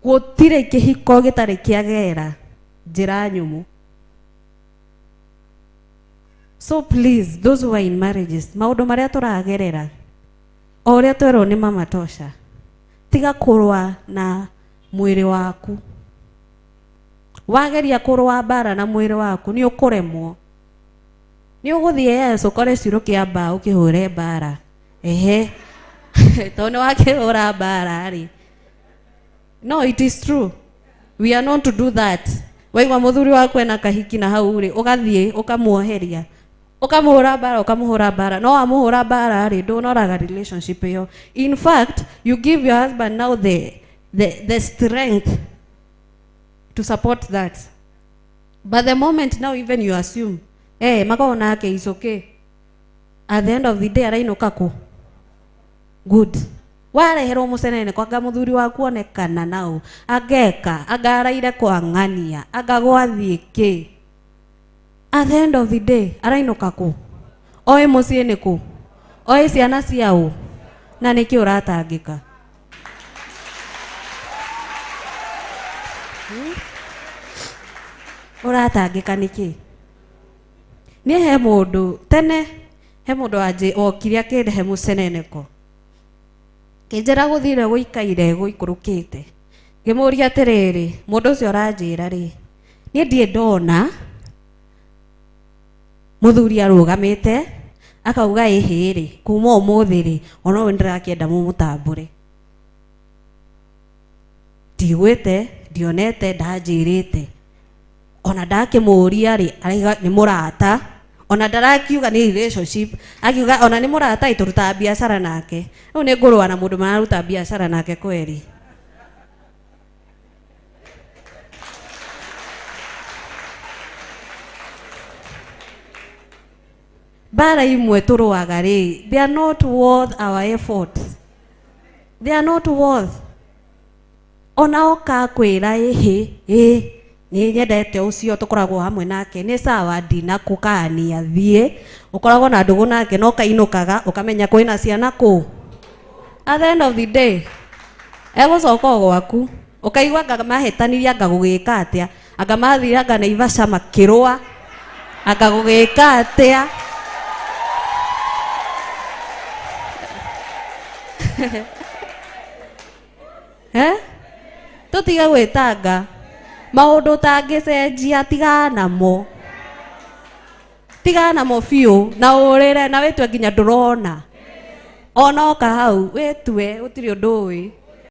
gutire kihiko gitari kiagera njira nyumu. So please, those who are in marriages, maundu maria turagerera oria twero ni mama tosha, tiga kurwa na mwiri waku. Wageria kurwa bara na mwiri waku ni ukuremwo, ni uguthie Yesu kore ciro kia mbao kihure bara tone wakihura bara ri. No, it is true. We are not to do that. Waigwa muthuri waku ena kahiki na hau ri ugathie ukamuoheria ukamuhura bara no amuhura bara ri ndonoraga relationship yo. In fact, you give your husband now the strength to support that, but the moment now even you assume makona yake is okay, at the end of the day arainuka ku good. Warehero musenene kwa muthuri waku onekana nao ageka agaraire kwa ngania agagwathie ki, at the end of the day arainuka ku oe mucie ni ku oe ciana ciao na niki uratangika. Uratangika niki? Ni he mundu tene, he mundu aje okire akirehe museneneko kinjira guthire guikaire guikurukite ngimuria atiriri mundu ucio aranjira ri ni ndie ndona muthuri arugamite akauga ihiri kuma umuthi ri ona we ndirakienda mumutambure ndigwite ndionete ndanjirite ona ndakimuria ri ariga ni murata ona ndarakiuga ni relationship akiuga ona ni murata ituruta biashara nake no ni ngurwa na mundu mararuta biashara nake kweri. Bara imwe turwaga ri they are not worth our effort, they are not worth. Ona oka kwira ni nyendete ucio tukoragwo hamwe nake ni sawa ndina kukania thie ukoragwo na ndugu nake no kainukaga ukamenya kwina ciana ku. At the end of the day egucoka gwaku ukaigwa mahitaniria ngagugika atia anga mathira nga Naivasha makirwa akagugika atia tutiga gwitanga maundu tangicenjia tigana mo biu na urire na witwe nginya ndurona ona oka hau witwe utiri undu wi